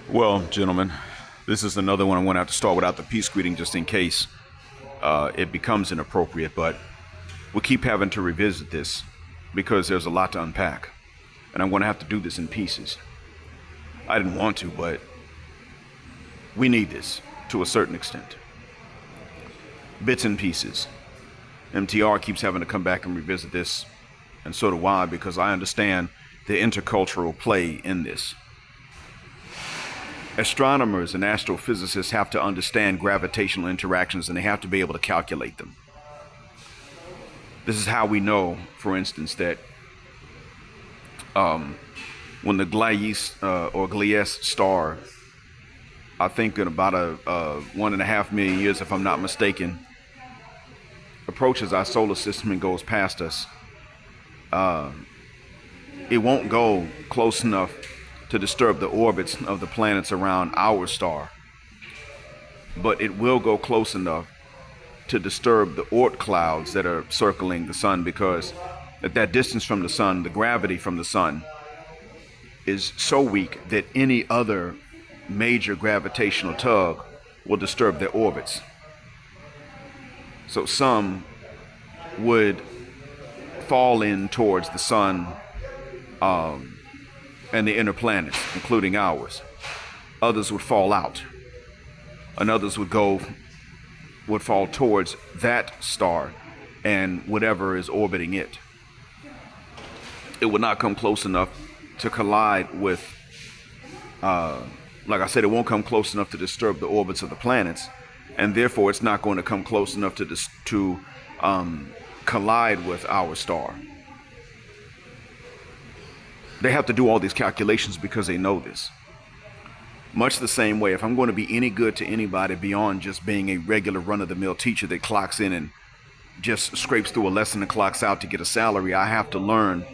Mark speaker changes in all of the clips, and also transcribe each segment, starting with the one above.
Speaker 1: Well, gentlemen, this is another one I want to have to start without the peace greeting just in case it becomes inappropriate, but we'll keep having to revisit this because there's a lot to unpack, and I'm going to have to do this in pieces. I didn't want to, but we need this to a certain extent. Bits and pieces. MTR keeps having to come back and revisit this, and so do I, because I understand the intercultural play in this. Astronomers and astrophysicists have to understand gravitational interactions, and they have to be able to calculate them. This is how we know, for instance, that when the Gliese or Gliese star, I think in about a 1.5 million years, if I'm not mistaken, approaches our solar system and goes past us, it won't go close enough to disturb the orbits of the planets around our star, but it will go close enough to disturb the Oort clouds that are circling the sun, because at that distance from the sun, the gravity from the sun is so weak that any other major gravitational tug will disturb their orbits. So some would fall in towards the sun and the inner planets, including ours. Others would fall out, and others would fall towards that star and whatever is orbiting it. It would not come close enough to collide with, like I said, it won't come close enough to disturb the orbits of the planets, and therefore it's not going to come close enough to collide with our star. They have to do all these calculations because they know this. Much the same way, if I'm going to be any good to anybody beyond just being a regular run-of-the-mill teacher that clocks in and just scrapes through a lesson and clocks out to get a salary, I have to learn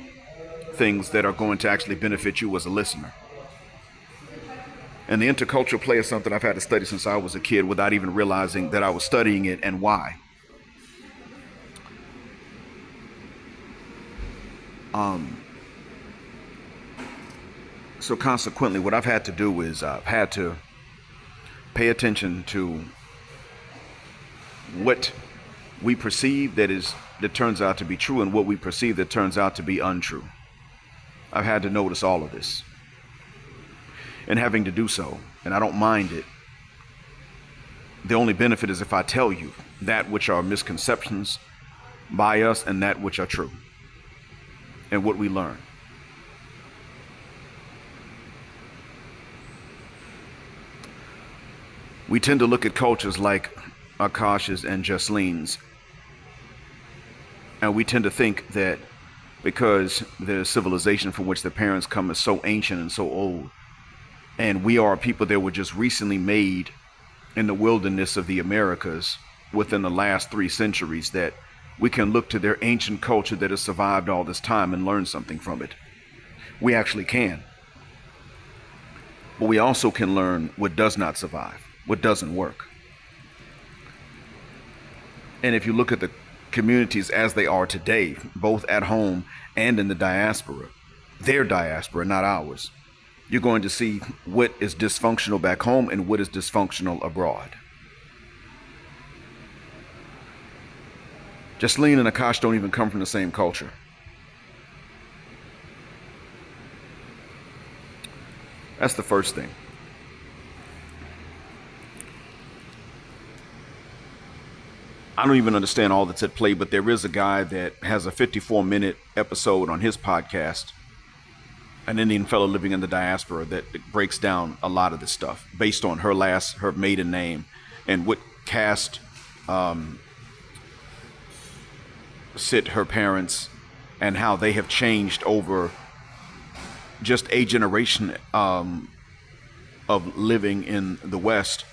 Speaker 1: things that are going to actually benefit you as a listener. And the intercultural play is something I've had to study since I was a kid without even realizing that I was studying it and why. So consequently, what I've had to do is I've had to pay attention to what we perceive that turns out to be true and what we perceive that turns out to be untrue. I've had to notice all of this. And having to do so, and I don't mind it, the only benefit is if I tell you that which are misconceptions by us and that which are true, and what we learn. We tend to look at cultures like Akaash's and Jasleen's, and we tend to think that because the civilization from which their parents come is so ancient and so old, and we are people that were just recently made in the wilderness of the Americas within the last 3 centuries, that we can look to their ancient culture that has survived all this time and learn something from it. We actually can. But we also can learn what does not survive, what doesn't work. And if you look at the communities as they are today, both at home and in the diaspora, their diaspora, not ours, you're going to see what is dysfunctional back home and what is dysfunctional abroad. Jasleen and Akaash don't even come from the same culture. That's the first thing. I don't even understand all that's at play, but there is a guy that has a 54-minute episode on his podcast, an Indian fellow living in the diaspora, that breaks down a lot of this stuff based on her maiden name and what caste sit her parents and how they have changed over just a generation of living in the West,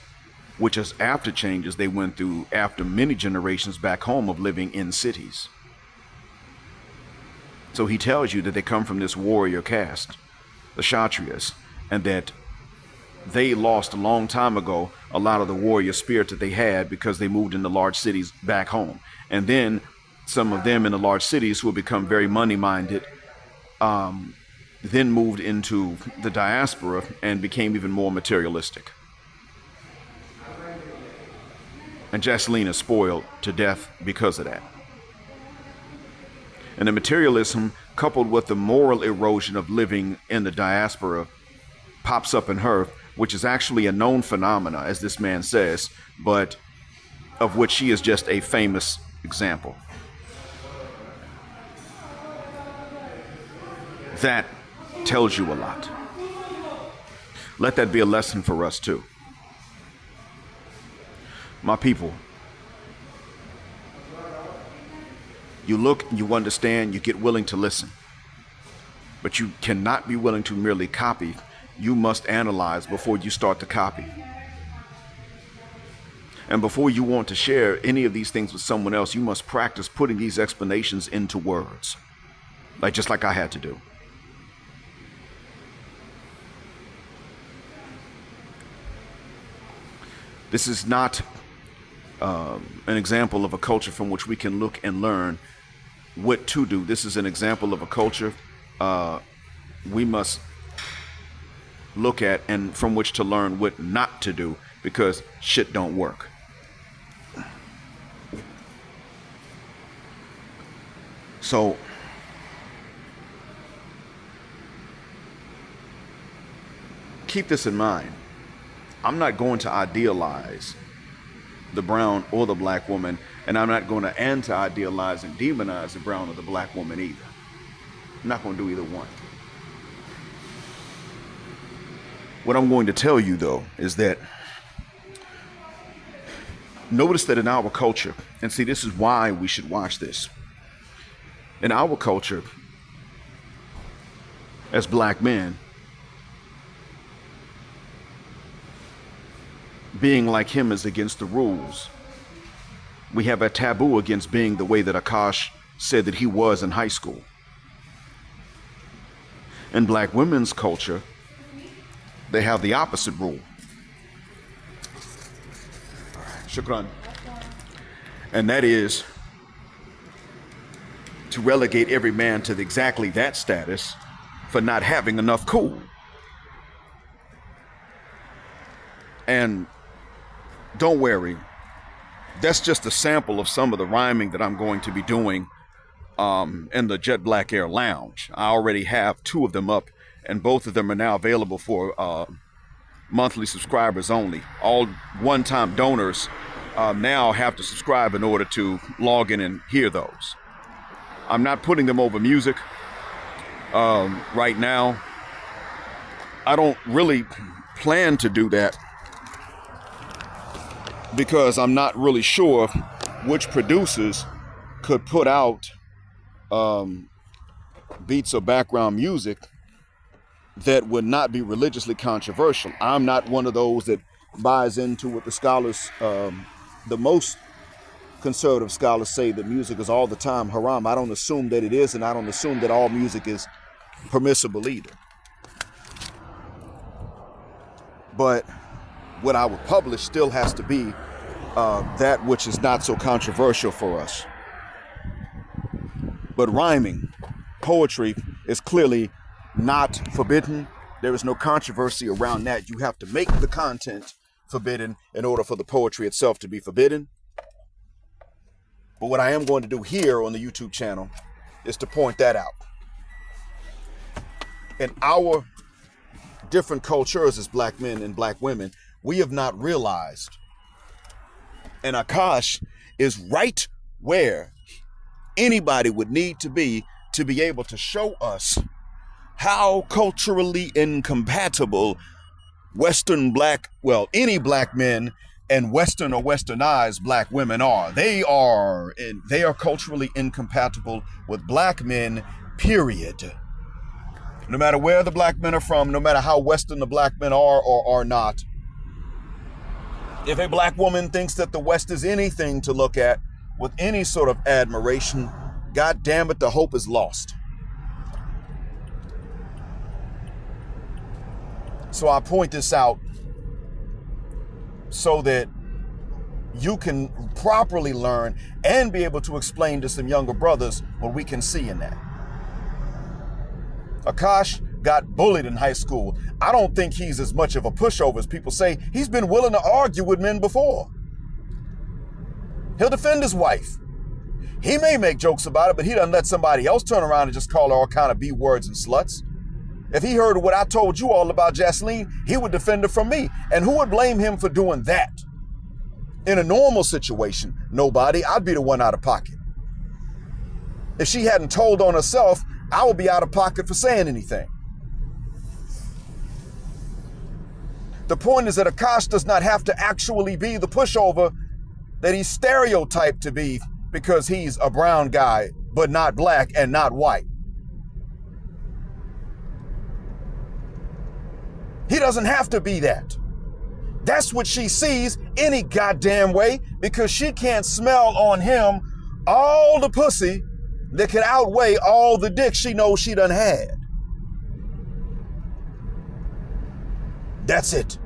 Speaker 1: which is after changes they went through after many generations back home of living in cities. So he tells you that they come from this warrior caste, the Kshatriyas, and that they lost a long time ago a lot of the warrior spirit that they had because they moved into large cities back home. And then some of them in the large cities who have become very money-minded then moved into the diaspora and became even more materialistic. And Jasleen is spoiled to death because of that. And the materialism, coupled with the moral erosion of living in the diaspora, pops up in her, which is actually a known phenomena, as this man says, but of which she is just a famous example. That tells you a lot. Let that be a lesson for us too. My people, you look, you understand, you get willing to listen, but you cannot be willing to merely copy. You must analyze before you start to copy. And before you want to share any of these things with someone else, you must practice putting these explanations into words, just like I had to do. This is not an example of a culture from which we can look and learn what to do. This is an example of a culture we must look at and from which to learn what not to do, because shit don't work. So keep this in mind. I'm not going to idealize the brown or the black woman, and I'm not going to anti-idealize and demonize the brown or the black woman either. I'm not going to do either one. What I'm going to tell you, though, is that notice that in our culture, and see, this is why we should watch this. In our culture, as black men, being like him is against the rules. We have a taboo against being the way that Akaash said that he was in high school. In black women's culture, they have the opposite rule. Shukran. And that is to relegate every man to exactly that status for not having enough cool. And don't worry, that's just a sample of some of the rhyming that I'm going to be doing in the Jet Black Air Lounge. I already have 2 of them up, and both of them are now available for monthly subscribers only. All one-time donors now have to subscribe in order to log in and hear those. I'm not putting them over music right now. I don't really plan to do that, because I'm not really sure which producers could put out beats or background music that would not be religiously controversial. I'm not one of those that buys into what the scholars, the most conservative scholars say that music is all the time haram. I don't assume that it is, and I don't assume that all music is permissible either. But what I would publish still has to be that which is not so controversial for us. But rhyming, poetry, is clearly not forbidden. There is no controversy around that. You have to make the content forbidden in order for the poetry itself to be forbidden. But what I am going to do here on the YouTube channel is to point that out. In our different cultures as black men and black women, we have not realized, and Akaash is right where anybody would need to be able to show us how culturally incompatible any black men and Western or Westernized black women are. They are culturally incompatible with black men, period. No matter where the black men are from, no matter how Western the black men are or are not. If a black woman thinks that the West is anything to look at with any sort of admiration, God damn it, the hope is lost. So I point this out so that you can properly learn and be able to explain to some younger brothers what we can see in that. Akaash,
Speaker 2: got bullied in high school. I don't think he's as much of a pushover as people say. He's been willing to argue with men before. He'll defend his wife. He may make jokes about it, but he doesn't let somebody else turn around and just call her all kind of B words and sluts. If he heard what I told you all about Jasleen, he would defend her from me. And who would blame him for doing that? In a normal situation, nobody. I'd be the one out of pocket. If she hadn't told on herself, I would be out of pocket for saying anything. The point is that Akaash does not have to actually be the pushover that he's stereotyped to be because he's a brown guy, but not black and not white. He doesn't have to be that. That's what she sees any goddamn way because she can't smell on him all the pussy that could outweigh all the dick she knows she done had. That's it.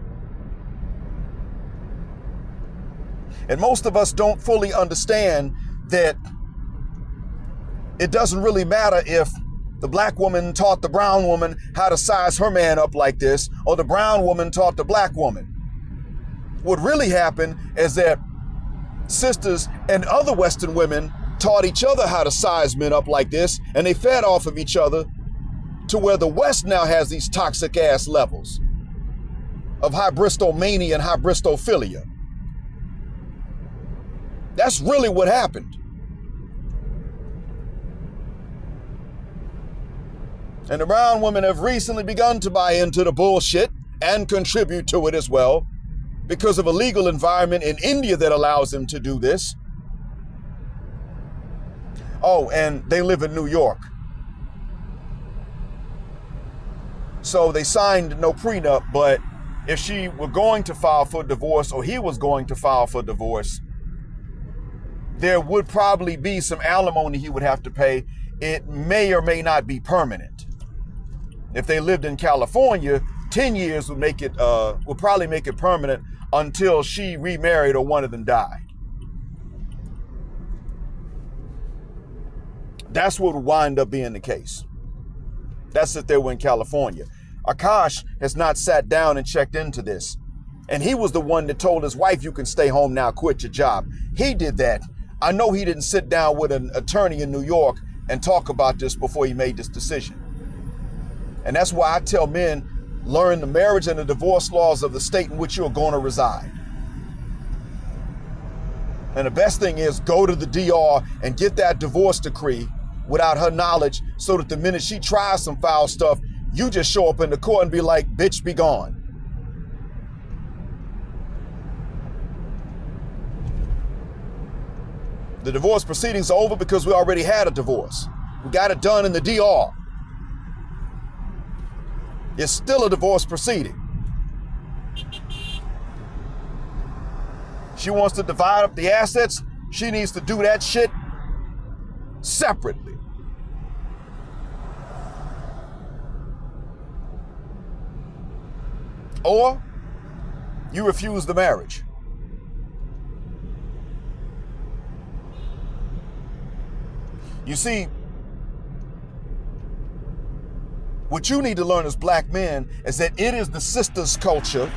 Speaker 2: And most of us don't fully understand that it doesn't really matter if the black woman taught the brown woman how to size her man up like this, or the brown woman taught the black woman. What really happened is that sisters and other Western women taught each other how to size men up like this, and they fed off of each other to where the West now has these toxic ass levels of hybristomania and hybristophilia. That's really what happened. And the brown women have recently begun to buy into the bullshit and contribute to it as well because of a legal environment in India that allows them to do this. Oh, and they live in New York. So they signed no prenup, but if she were going to file for divorce or he was going to file for divorce, there would probably be some alimony he would have to pay. It may or may not be permanent. If they lived in California, 10 years would probably make it permanent until she remarried or one of them died. That's what would wind up being the case. That's if they were in California. Akaash has not sat down and checked into this. And he was the one that told his wife, you can stay home now, quit your job. He did that. I know he didn't sit down with an attorney in New York and talk about this before he made this decision. And that's why I tell men, learn the marriage and the divorce laws of the state in which you're going to reside. And the best thing is go to the DR and get that divorce decree without her knowledge so that the minute she tries some foul stuff, you just show up in the court and be like, bitch, be gone. The divorce proceedings are over because we already had a divorce. We got it done in the DR. It's still a divorce proceeding. She wants to divide up the assets. She needs to do that shit separately. Or you refuse the marriage. You see, what you need to learn as black men is that it is the sister's culture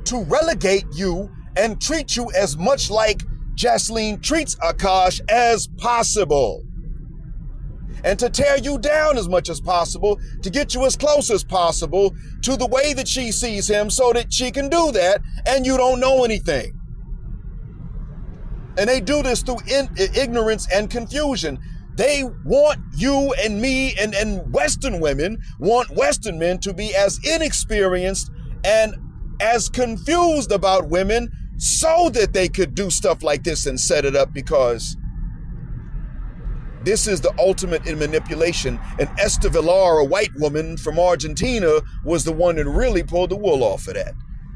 Speaker 2: to relegate you and treat you as much like Jasleen treats Akaash as possible. And to tear you down as much as possible, to get you as close as possible to the way that she sees him so that she can do that and you don't know anything. And they do this through ignorance and confusion. They want you and me and Western women want Western men to be as inexperienced and as confused about women so that they could do stuff like this and set it up, because this is the ultimate in manipulation. And Esther Villar, a white woman from Argentina, was the one that really pulled the wool off of that.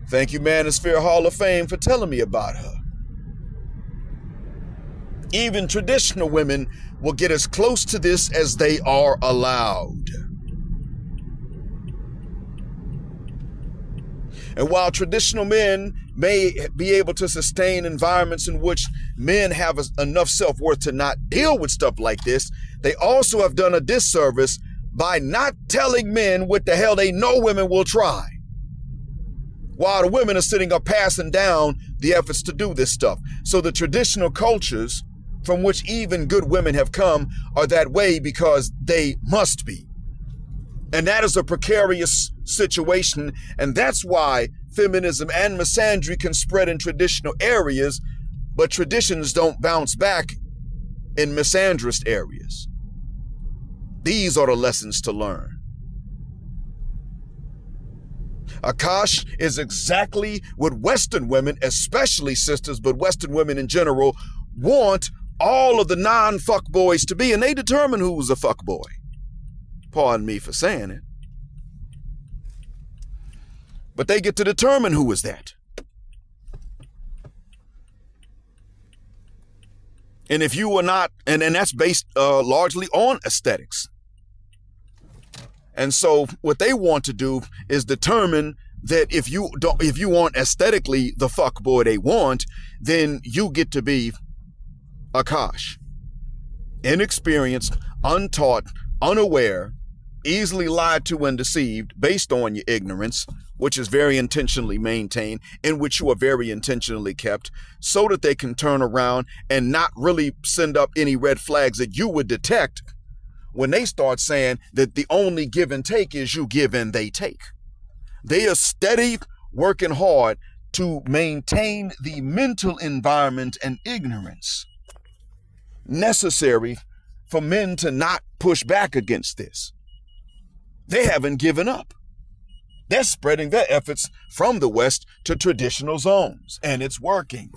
Speaker 2: Thank you, Manosphere Hall of Fame, for telling me about her. Even traditional women will get as close to this as they are allowed. And while traditional men may be able to sustain environments in which men have enough self-worth to not deal with stuff like this, they also have done a disservice by not telling men what the hell they know women will try, while the women are sitting up passing down the efforts to do this stuff. So the traditional cultures from which even good women have come are that way because they must be. And that is a precarious situation. And that's why feminism and misandry can spread in traditional areas, but traditions don't bounce back in misandrist areas. These are the lessons to learn. Akaash is exactly what Western women, especially sisters, but Western women in general, want all of the non-fuckboys to be, and they determine who's a fuckboy. Pardon me for saying it. But they get to determine who is that. And if you are not, and that's based largely on aesthetics. And so what they want to do is determine that if you aren't aesthetically the fuckboy they want, then you get to be Akaash. Inexperienced, untaught, unaware, easily lied to and deceived based on your ignorance, which is very intentionally maintained, in which you are very intentionally kept, so that they can turn around and not really send up any red flags that you would detect when they start saying that the only give and take is you give and they take. They are steady working hard to maintain the mental environment and ignorance necessary for men to not push back against this. They haven't given up. They're spreading their efforts from the West to traditional zones, and it's working.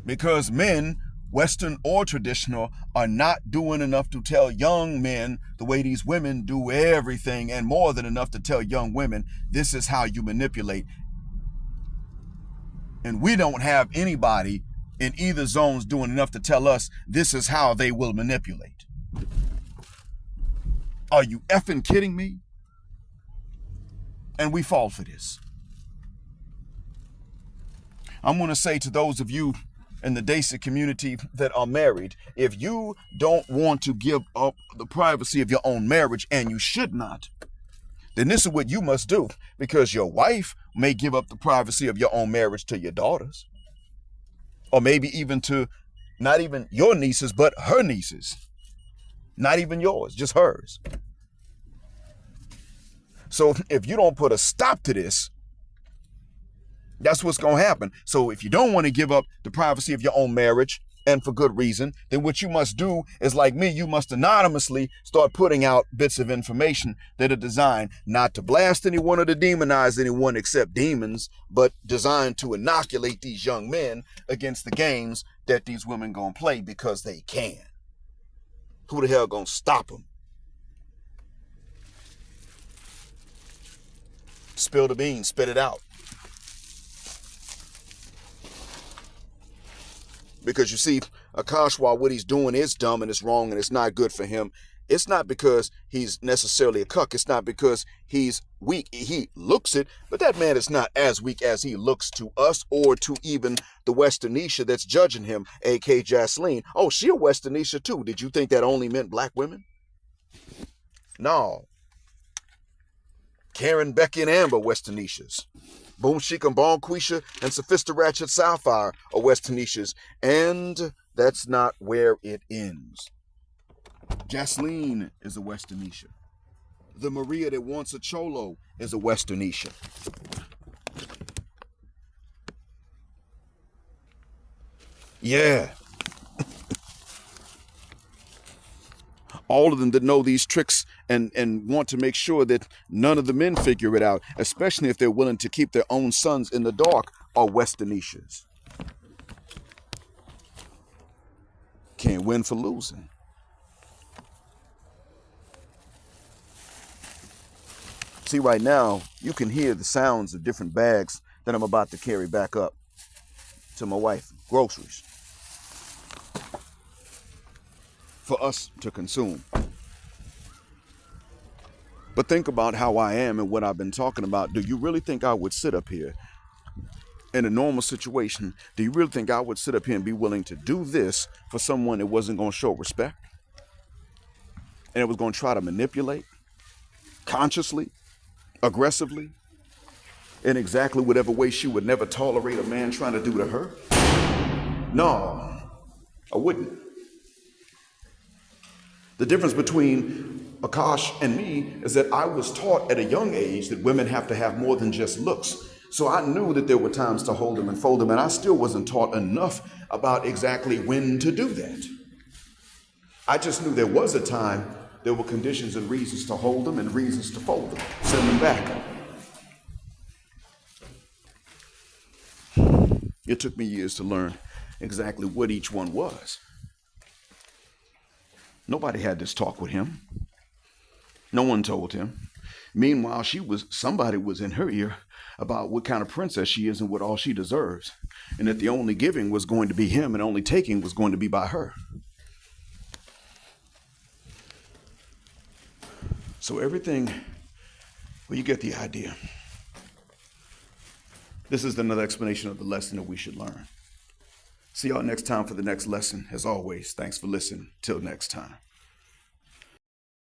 Speaker 2: Because men, Western or traditional, are not doing enough to tell young men the way these women do everything, and more than enough to tell young women, this is how you manipulate. And we don't have anybody in either zones doing enough to tell us this is how they will manipulate. Are you effing kidding me? And we fall for this. I'm going to say to those of you in the Desi community that are married, if you don't want to give up the privacy of your own marriage, and you should not, then this is what you must do, because your wife may give up the privacy of your own marriage to your daughters, or maybe even to not even your nieces, but her nieces. Not even yours, just hers. So if you don't put a stop to this, that's what's going to happen. So if you don't want to give up the privacy of your own marriage, and for good reason, then what you must do is, like me, you must anonymously start putting out bits of information that are designed not to blast anyone or to demonize anyone except demons, but designed to inoculate these young men against the games that these women going to play because they can. Who the hell gonna stop them? Spill the beans, spit it out. Because you see, Akaash, while what he's doing is dumb and it's wrong and it's not good for him, it's not because he's necessarily a cuck. It's not because he's weak. He looks it, but that man is not as weak as he looks to us or to even the Westernesha that's judging him, a.k.a. Jasleen. Oh, she a Westernesha too. Did you think that only meant black women? No. Karen, Becky, and Amber Westerneshas. Boom Chic and Bon Quisha and Sophista Ratchet Sapphire are Westerneshas. And that's not where it ends. Jasleen is a Westernesha. The Maria that wants a cholo is a Westernesha. Yeah. All of them that know these tricks and want to make sure that none of the men figure it out, especially if they're willing to keep their own sons in the dark, are Westerneshas. Can't win for losing. See, right now, you can hear the sounds of different bags that I'm about to carry back up to my wife. Groceries. For us to consume. But think about how I am and what I've been talking about. Do you really think I would sit up here in a normal situation? Do you really think I would sit up here and be willing to do this for someone that wasn't going to show respect?
Speaker 1: and it was going to try to manipulate consciously, aggressively, in exactly whatever way she would never tolerate a man trying to do to her? No, I wouldn't. The difference between Akaash and me is that I was taught at a young age that women have to have more than just looks. So I knew that there were times to hold them and fold them, and I still wasn't taught enough about exactly when to do that. I just knew there was a time, there were conditions and reasons to hold them and reasons to fold them, send them back. It took me years to learn exactly what each one was. Nobody had this talk with him. No one told him. Meanwhile, somebody was in her ear about what kind of princess she is and what all she deserves, and that the only giving was going to be him and only taking was going to be by her. So everything, well, you get the idea. This is another explanation of the lesson that we should learn. See y'all next time for the next lesson. As always, thanks for listening. Till next time.